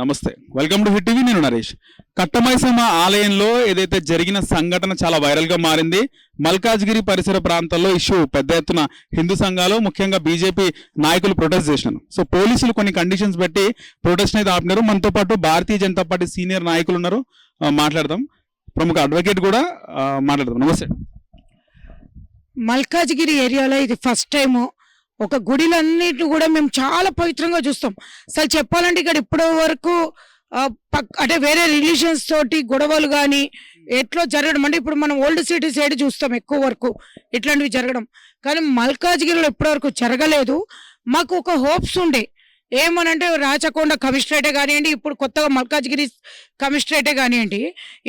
నమస్తే, welcome to hit TV. నేను నరేష్. కట్టమైసమ్మ ఆలయంలో ఏదైతే జరిగిన సంఘటన చాలా వైరల్ గా మారింది. మల్కాజ్గిరి పరిసర ప్రాంతాల్లో ఇష్యూ పెద్ద ఎత్తున హిందూ సంఘాలు, ముఖ్యంగా బీజేపీ నాయకులు ప్రొటెస్ట్ చేసినారు. సో పోలీసులు కొన్ని కండిషన్స్ పెట్టి ప్రొటెస్ట్ అయితే ఆపినారు. మనతో పాటు భారతీయ జనతా పార్టీ సీనియర్ నాయకులు ఉన్నారు, మాట్లాడదాం. ప్రముఖ అడ్వకేట్ కూడా మాట్లాడదాం. నమస్తే. మల్కాజ్గిరి ఏరియాలో ఇది ఫస్ట్ టైము. ఒక గుడిలన్నిటిని కూడా మేము చాలా పవిత్రంగా చూస్తాం. అసలు చెప్పాలంటే ఇక్కడ ఇప్పటి వరకు అంటే వేరే రిలీజియన్స్ తోటి గొడవలు కానీ ఎట్లా జరగడం అంటే ఇప్పుడు మనం ఓల్డ్ సిటీ సైడ్ చూస్తాం ఎక్కువ వరకు ఇట్లాంటివి జరగడం. కానీ మల్కాజ్గిరిలో ఇప్పటివరకు జరగలేదు. మాకు ఒక హోప్స్ ఉండే ఏమనంటే రాచకొండ కమిషనరేటే కానివ్వండి, ఇప్పుడు కొత్తగా మల్కాజ్గిరి కమిషనరేటే కానివ్వండి,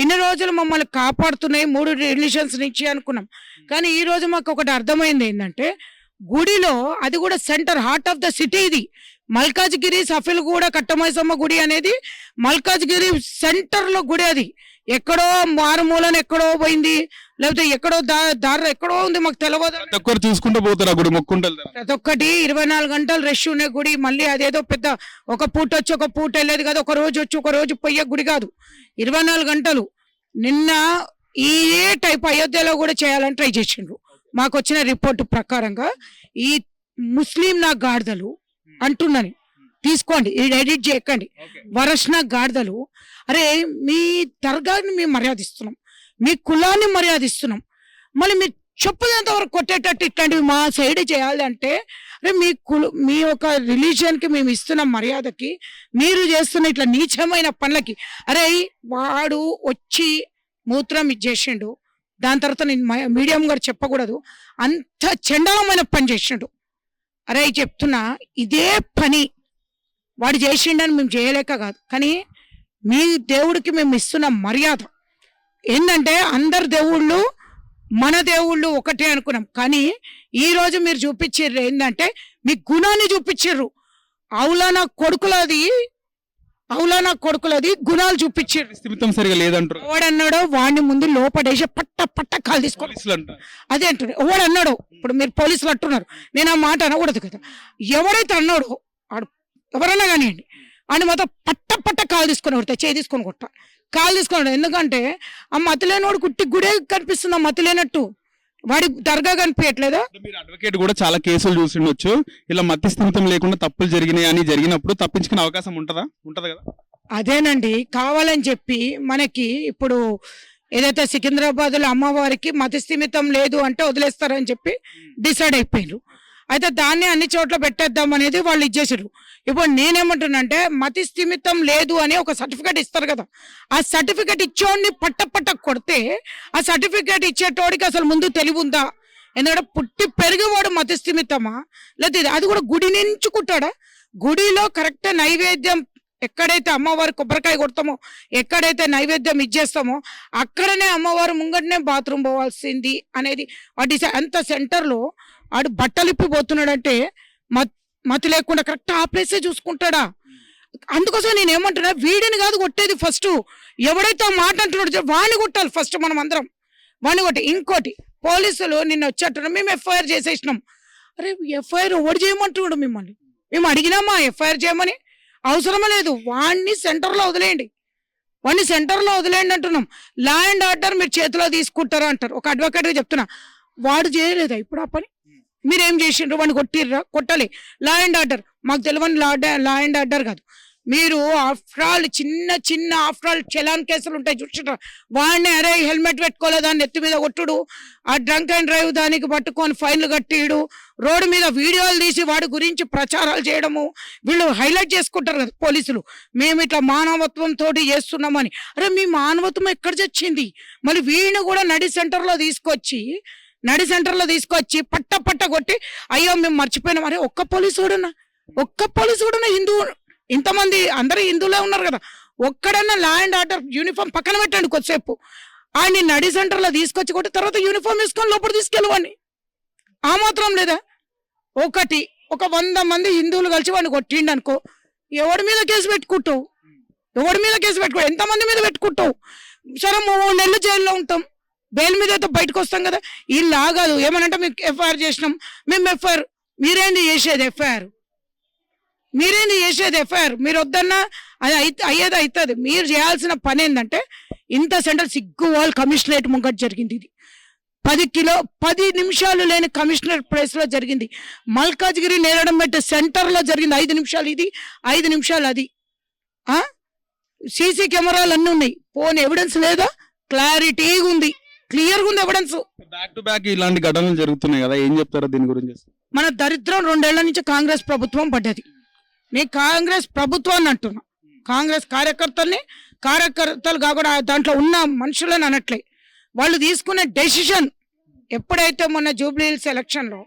ఇన్ని రోజులు మమ్మల్ని కాపాడుతున్నాయి 3 రిలీజియన్స్ నుంచి అనుకున్నాం. కానీ ఈ రోజు మాకు ఒకటి అర్థమైంది ఏంటంటే గుడిలో అది కూడా centre heart of the city. ఇది మల్కాజ్గిరి సఫిల్గూడ కట్టమైసమ్మ గుడి అనేది మల్కాజ్గిరి సెంటర్ లో గుడి. అది ఎక్కడో మారుమూలన ఎక్కడో పోయింది, లేకపోతే ఎక్కడో దారి ఎక్కడో ఉంది, మాకు తెలియదు. చూసుకుంటూ పోతారు ఆ గుడి, మొక్కుంటారు. ప్రతి ఒక్కటి 24 గంటలు రష్ ఉండే గుడి. మళ్ళీ అదేదో పెద్ద ఒక పూట వచ్చి ఒక పూట వెళ్ళేది కాదు, ఒక రోజు వచ్చి ఒక రోజు పోయే గుడి కాదు, 24 గంటలు. నిన్న ఈ టైప్ అయోధ్యలో కూడా చేయాలని ట్రై చేసిండ్రు. మాకు వచ్చిన రిపోర్టు ప్రకారంగా ఈ ముస్లిం నా గాడిదలు అంటున్నాను, తీసుకోండి, ఎడిట్ చేయకండి. వరష్ణ గాడిదలు, అరే మీ దర్గాని మేము మర్యాదిస్తున్నాం, మీ కులాన్ని మర్యాదిస్తున్నాం, మళ్ళీ మీరు చెప్పుదంత వరకు కొట్టేటట్టు ఇట్లాంటివి మా సైడ్ చేయాలి అంటే, అరే మీ ఒక రిలీజియన్కి మేము ఇస్తున్న మర్యాదకి మీరు చేస్తున్న ఇట్లా నీచమైన పనులకి, అరే వాడు వచ్చి మూత్రం ఇచ్చేసిండు, దాని తర్వాత నేను మీడియం గారు చెప్పకూడదు, అంత చండాలమైన పని చేసిండు. అరే చెప్తున్నా, ఇదే పని వాడు చేసిండని మేము చేయలేక కాదు, కానీ మీ దేవుడికి మేము ఇస్తున్న మర్యాద ఏంటంటే అందరు దేవుళ్ళు మన దేవుళ్ళు ఒకటే అనుకున్నాం. కానీ ఈరోజు మీరు చూపించారు ఏంటంటే మీ గుణాన్ని చూపించారు. అవులా నా కొడుకులది గుణాలు చూపించారు. సరిగా లేదంటారు. ఎవడన్నాడో వాడిని ముందు లోపడేసి పట్ట కాలు తీసుకోవాలి. అదే అంటారు. ఎవడన్నాడో, ఇప్పుడు మీరు పోలీసులు అంటున్నారు, నేను ఆ మాట అనకూడదు కదా. ఎవడైతే అన్నాడో ఆడు ఎవరన్నా కానివ్వండి, అని మాత్రం పట్ట కాలు తీసుకొని కొడతా, చేయి తీసుకొని కొట్టా, కాలు తీసుకొని. ఎందుకంటే ఆ మతిలేనోడు కుట్టి గుడే కనిపిస్తుంది, ఆ మతిలేనట్టు వాడి దర్గా కనిపించట్లేదా? మీరు అడ్వకేట్ కూడా చాలా కేసులు చూసిండొచ్చు. ఇలా మతి స్థిమితం లేకుండా తప్పులు జరిగినాయి అని జరిగినప్పుడు తప్పించుకునే అవకాశం ఉంటది కదా? అదేనండి, కావాలని చెప్పి మనకి ఇప్పుడు ఏదైతే సికింద్రాబాద్ లో అమ్మవారికి మతి స్థిమితం లేదు అంటే వదిలేస్తారని చెప్పి డిసైడ్ అయిపోయారు. అయితే దాన్ని అన్ని చోట్ల పెట్టేద్దాం అనేది వాళ్ళు ఇచ్చేసారు. ఇప్పుడు నేనేమంటున్నానంటే మతి స్థిమితం లేదు అని ఒక సర్టిఫికేట్ ఇస్తారు కదా, ఆ సర్టిఫికేట్ ఇచ్చోడిని పట్ట కొడితే ఆ సర్టిఫికేట్ ఇచ్చేటోడికి అసలు ముందు తెలివి ఉందా? ఎందుకంటే పుట్టి పెరిగేవాడు మతి స్థిమితమా, లేదా అది కూడా గుడి నుంచుకుంటాడా? గుడిలో కరెక్ట్ నైవేద్యం ఎక్కడైతే అమ్మవారు కొబ్బరికాయ కొడతామో, ఎక్కడైతే నైవేద్యం ఇచ్చేస్తామో అక్కడనే అమ్మవారు ముంగటనే బాత్రూమ్ పోవాల్సింది అనేది వాటి అంత సెంటర్లో ఆడు బట్టలిప్పి పోతున్నాడంటే మతి లేకుండా కరెక్ట్ ఆ ప్లేసే చూసుకుంటాడా? అందుకోసం నేను ఏమంటున్నా, వీడిని కాదు కొట్టేది, ఫస్ట్ ఎవడైతే ఆ మాట అంటున్నాడో వాడిని కొట్టాలి ఫస్ట్. మనం అందరం వాడిని కొట్టి. ఇంకోటి, పోలీసులు నిన్న వచ్చేట్టున్నాం, మేము ఎఫ్ఐఆర్ చేసేసినాం. అరే ఎఫ్ఐఆర్ ఎవడు చేయమంటున్నాడు? మిమ్మల్ని మేము అడిగినామా ఎఫ్ఐఆర్ చేయమని? అవసరమే లేదు. వాడిని సెంటర్లో వదిలేయండి అంటున్నాం. లా అండ్ ఆర్డర్ మీరు చేతిలో తీసుకుంటారా అంటారు. ఒక అడ్వకేట్గా చెప్తున్నా, వాడు చేయలేదా ఇప్పుడు ఆ పని? మీరేం చేసిండ్రు? వాడిని కొట్టిర్రా? కొట్టాలి. లా అండ్ ఆర్డర్ మాకు తెలియని లా అండ్ ఆర్డర్ కాదు. మీరు ఆఫ్టర్ ఆల్ చిన్న ఆఫ్టర్ ఆల్ చలాన్ కేసులు ఉంటాయి చూసిండ్రా, వాడిని అరే హెల్మెట్ పెట్టుకోలేదా నెత్తి మీద కొట్టుడు, ఆ డ్రంక్ అండ్ డ్రైవ్ దానికి పట్టుకొని ఫైన్లు కట్టిడు, రోడ్డు మీద వీడియోలు తీసి వాడి గురించి ప్రచారాలు చేయడము, వీళ్ళు హైలైట్ చేసుకుంటారు కదా పోలీసులు, మేము ఇట్లా మానవత్వంతో చేస్తున్నామని. అరే మీ మానవత్వం ఎక్కడ చచ్చింది? మళ్ళీ వీడిని కూడా నడి సెంటర్లో తీసుకొచ్చి పట్ట కొట్టి, అయ్యో మేము మర్చిపోయినాం. అరే ఒక్క పోలీసు కూడా హిందూ, ఇంతమంది అందరూ హిందువులే ఉన్నారు కదా, ఒక్కడన్నా లా అండ్ ఆర్డర్ యూనిఫామ్ పక్కన పెట్టండి కొద్దిసేపు. ఆయన నడి సెంటర్లో తీసుకొచ్చి కొట్టి తర్వాత యూనిఫామ్ వేసుకొని లోపల తీసుకెళ్ళవాడిని. ఆ మాత్రం లేదా? ఒక 100 మంది హిందువులు కలిసి వాడిని కొట్టిండు అనుకో, ఎవడి మీద కేసు పెట్టుకుంటావు? ఎంతమంది మీద పెట్టుకుంటావు? సరే 3 నెలలు జైల్లో ఉంటాం, బెయిల్ మీద అయితే బయటకు వస్తాం కదా. ఇలా కాదు, ఏమనంటే మేము ఎఫ్ఐఆర్ చేసినాం, మేము ఎఫ్ఐఆర్, మీరేంది చేసేది? ఎఫ్ఐఆర్ మీరేంది చేసేది ఎఫ్ఐఆర్? మీరు వద్దన్నా అది అయ్యేది అవుతుంది. మీరు చేయాల్సిన పని ఏంటంటే ఇంత సెంటర్ సిగ్గువాల్ కమిషనరేట్ ముంగట జరిగింది. ఇది 10 నిమిషాలు లేని కమిషనర్ ప్లేస్ లో జరిగింది. మల్కాజ్గిరి నేరడంపేట సెంటర్ లో జరిగింది. 5 నిమిషాలు ఇది, 5 నిమిషాలు అది. సీసీ కెమెరాలు అన్నీ ఉన్నాయి. పోనీ ఎవిడెన్స్ లేదా? క్లారిటీగా ఉంది, క్లియర్గా ఉంది ఎవిడెన్స్. బ్యాక్ టు బ్యాక్ ఇలాంటి ఘటనలు జరుగుతున్నాయి కదా, ఏం చెప్తారో దీని గురించి? మన దరిద్రం 2 ఏళ్ల నుంచి కాంగ్రెస్ ప్రభుత్వం పడ్డది. నేను కాంగ్రెస్ ప్రభుత్వాన్ని అంటున్నా, కాంగ్రెస్ కార్యకర్తలు కాకుండా దాంట్లో ఉన్న మనుషులని అనట్లే. వాళ్ళు తీసుకునే డెసిషన్ ఎప్పుడైతే మొన్న జూబ్లీహిల్స్ ఎలక్షన్ లో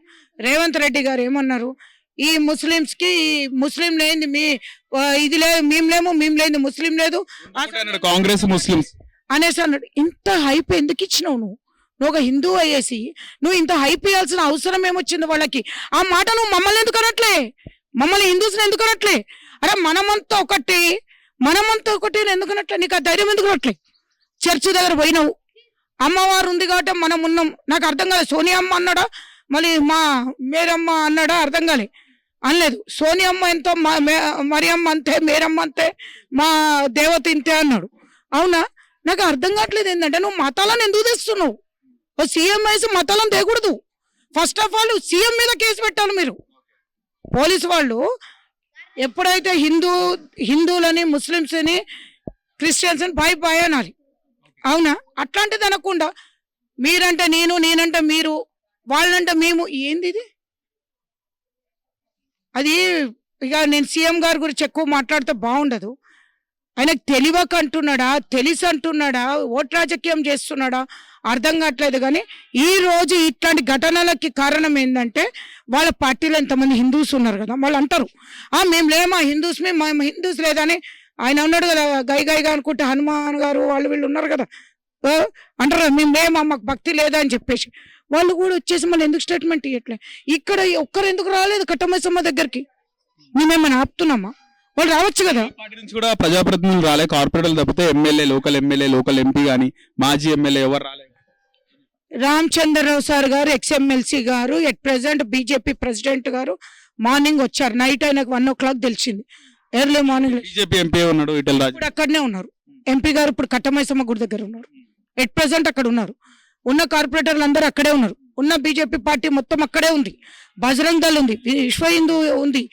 రేవంత్ రెడ్డి గారు ఏమన్నారు, ఈ ముస్లింస్ కి ముస్లిం లేని మీ ఇది లేదు, మేము లేని ముస్లిం లేదు కాంగ్రెస్ ముస్లింస్ అనేసి అన్నాడు. ఇంత హైప్ ఎందుకు ఇచ్చినావు నువ్వు ఒక హిందూ అయ్యేసి? నువ్వు ఇంత హైప్ ఇవ్వాల్సిన అవసరం ఏమొచ్చింది వాళ్ళకి? ఆ మాట నువ్వు మమ్మల్ని ఎందుకు అనట్లే? మమ్మల్ని హిందూస్ని ఎందుకు అనట్లే? అరే మనమంతా ఒకటి ఎందుకు అనట్లే? నీకు ఆ ధైర్యం ఎందుకు అనట్లే? చర్చి దగ్గర పోయినావు, అమ్మవారు ఉంది కాబట్టి మనం ఉన్నాం. నాకు అర్థం కాలేదు, సోనియా అమ్మ అన్నాడా మళ్ళీ మా మేరమ్మ అన్నాడా అర్థం కాలే. అనలేదు, సోనియమ్మ ఎంతో మరియమ్మ అంతే, మేరమ్మ అంతే, మా దేవత ఇంతే అన్నాడు. అవునా? నాకు అర్థం కావట్లేదు ఏంటంటే నువ్వు మతాలను ఎందుకు తెస్తున్నావు? సీఎం వేసి మతాలను తేకూడదు. ఫస్ట్ ఆఫ్ ఆల్ సీఎం మీద కేసు పెట్టాలి మీరు. పోలీసు వాళ్ళు ఎప్పుడైతే హిందువులని ముస్లిమ్స్ అని క్రిస్టియన్స్ అని బాయ్ అనాలి. అవునా? అట్లాంటిది అనకుండా మీరంటే నేనంటే మీరు, వాళ్ళంటే మేము, ఏంది ఇది? అది ఇక నేను సీఎం గారి గురించి ఎక్కువ మాట్లాడితే బాగుండదు. ఆయనకు తెలియక అంటున్నాడా, తెలిసి అంటున్నాడా, ఓటు రాజకీయం చేస్తున్నాడా అర్థం కావట్లేదు. కానీ ఈ రోజు ఇట్లాంటి ఘటనలకి కారణం ఏంటంటే వాళ్ళ పార్టీలో ఎంతమంది హిందూస్ ఉన్నారు కదా, వాళ్ళు అంటారు మేము లేమా హిందూస్, మేము హిందూస్ లేదని. ఆయన ఉన్నాడు కదా గైగా అనుకుంటే, హనుమాన్ గారు వాళ్ళు వీళ్ళు ఉన్నారు కదా, అంటారు మేము లేమా, మాకు భక్తి లేదా అని చెప్పేసి. వాళ్ళు కూడా వచ్చేసి మళ్ళీ ఎందుకు స్టేట్మెంట్ ఇవ్వట్లే? ఇక్కడ ఒక్కరు ఎందుకు రాలేదు కట్టమైసమ్మ దగ్గరికి? మేమేమైనా ఆపుతున్నామా? వాళ్ళు రావచ్చు కదా. పార్టీ నుంచి కూడా ప్రజాప్రతినిధులు రాలే, కార్పొరేటర్లు తప్పితే ఎమ్మెల్యే, లోకల్ ఎంపీ కానీ మాజీ ఎమ్మెల్యే ఎవరు రాలేదు. రామచంద్రరావు సార్ గారు ఎక్స్ఎమ్మెల్సీ గారు ఎట్ ప్రెసెంట్ బీజేపీ ప్రెసిడెంట్ గారు మార్నింగ్ వచ్చారు. నైట్ ఆయనకు 1 o'clock తెలిసింది. ఎర్లీ మార్నింగ్ బీజేపీ ఎంపీ ఉన్నాడు ఈటెల రాజు, ఇప్పుడు అక్కడనే ఉన్నారు. ఎంపీ గారు ఇప్పుడు కట్టమైసమ్మ గుడి దగ్గర ఉన్నారు. ఎట్ ప్రెసెంట్ అక్కడ ఉన్నారు. ఉన్న కార్పొరేటర్లు అందరూ అక్కడే ఉన్నారు. ఉన్న బీజేపీ పార్టీ మొత్తం అక్కడే ఉంది. బజరంగ్ దళ్ ఉంది, విశ్వ హిందూ ఉంది.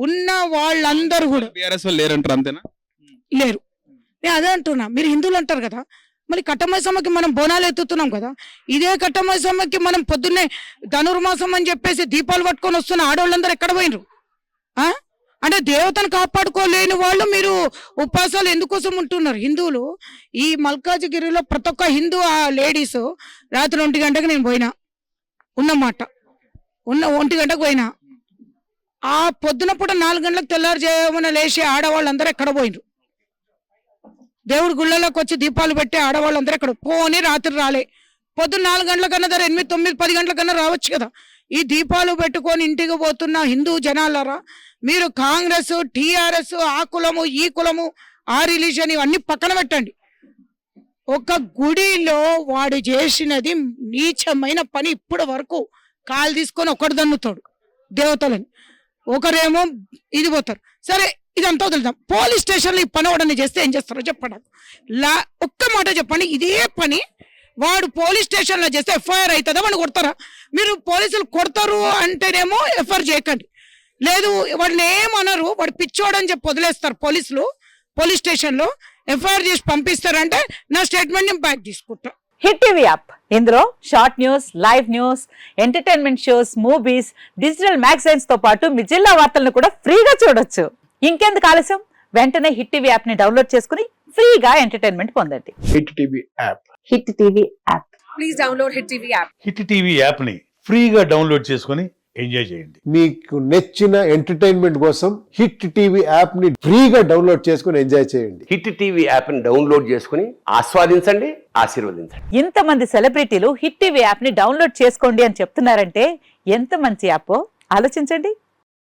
ఉన్న వాళ్ళందరూ కూడా బీఆర్ఎస్ వాళ్ళు లేరంటారు, అంతేనా? లేరు. నేను అదే అంటున్నా, మీరు హిందువులు అంటారు కదా, మరి కట్టమైసమ్మకి మనం బోనాలు ఎత్తుతున్నాం కదా. ఇదే కట్టమైసమ్మకి మనం పొద్దున్నే ధనుర్మాసం అని చెప్పేసి దీపాలు పట్టుకొని వస్తున్న ఆడవాళ్ళందరూ ఎక్కడ పోయినరు? అంటే దేవతను కాపాడుకోలేని వాళ్ళు మీరు ఉపవాసాలు ఎందుకోసం ఉంటున్నారు? హిందువులు ఈ మల్కాజ్గిరిలో ప్రతి ఒక్క హిందూ ఆ లేడీస్ రాత్రి 1 గంటకు నేను పోయినా, ఉన్నమాట 1 గంటకు పోయినా. ఆ పొద్దున పూట 4 గంటలకు తెల్లారుజామున లేచి ఆడవాళ్ళందరూ ఎక్కడ పోయినరు? దేవుడి గుళ్ళలోకి వచ్చి దీపాలు పెట్టి ఆడవాళ్ళందరూ ఎక్కడ పోని రాత్రి రాలే. పొద్దున్న 4 గంటల కన్నా 8, 9, 10 గంటల కన్నా రావచ్చు కదా. ఈ దీపాలు పెట్టుకొని ఇంటికి పోతున్న హిందూ జనాలరా, మీరు కాంగ్రెస్, టీఆర్ఎస్, ఆ కులము, ఈ కులము, ఆ రిలీజన్ ఇవన్నీ పక్కన పెట్టండి. ఒక గుడిలో వాడు చేసినది నీచమైన పని. ఇప్పటి వరకు కాలు తీసుకొని ఒకటి దన్నుతాడు దేవతలని, ఒకరేమో ఇది పోతారు. సరే ఇదంతా వదులుతాం. పోలీస్ స్టేషన్లో ఈ పని వాడని చేస్తే ఏం చేస్తారో చెప్పండి. ఒక్క మాట చెప్పండి, ఇదే పని వాడు పోలీస్ స్టేషన్లో చేస్తే ఎఫ్ఐఆర్ అవుతుందా? వాడిని కొడతారా? మీరు పోలీసులు కొడతారు అంటేనేమో ఎఫ్ఐఆర్ చేయకండి, లేదు వాడిని ఏమనరు, వాడు పిచ్చోడని చెప్పి వదిలేస్తారు పోలీసులు. పోలీస్ స్టేషన్లో ఎఫ్ఐఆర్ చేసి పంపిస్తారంటే నా స్టేట్మెంట్ నేను బ్యాక్ తీసుకుంటా. హిట్ టీవీ యాప్, ఇందులో short news, live news, entertainment shows, movies, digital magazines తో పాటు మీ జిల్లా వార్తలను కూడా ఫ్రీగా చూడొచ్చు. ఇంకెందుకు ఆలస్యం, వెంటనే హిట్ టీవీ యాప్ ని డౌన్లోడ్ చేసుకుని ఫ్రీగా ఎంటర్టైన్మెంట్ పొందండి. Hit TV app. Hit TV app. Please download hit TV app. Hit TV app ని ఫ్రీగా డౌన్లోడ్ చేసుకొని ఎంజాయ్ చేయండి. మీకు నచ్చిన ఎంటర్టైన్మెంట్ కోసం హిట్ టీవీ యాప్ ని ఫ్రీగా డౌన్లోడ్ చేసుకొని ఎంజాయ్ చేయండి. హిట్ టీవీ యాప్ ని డౌన్లోడ్ చేసుకుని ఆస్వాదించండి, ఆశీర్వదించండి. ఇంతమంది సెలబ్రిటీలు హిట్ టీవీ యాప్ ని డౌన్లోడ్ చేసుకోండి అని చెప్తున్నారంటే ఎంత మంచి యాప్ ఆలోచించండి.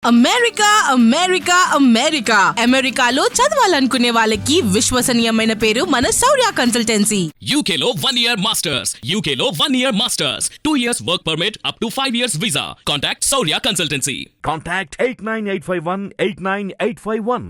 అమెరికా అమెరికా అమెరికా అమెరికాలో చదవాలనుకునే వాళ్ళకి విశ్వసనీయమైన పేరు మన శౌర్య కన్సల్టెన్సీ. UK లో 1 year masters. UK లో 1 year masters. 2 years work permit up to 5 years visa. Contact Saurya Consultancy. Contact 89851 89851.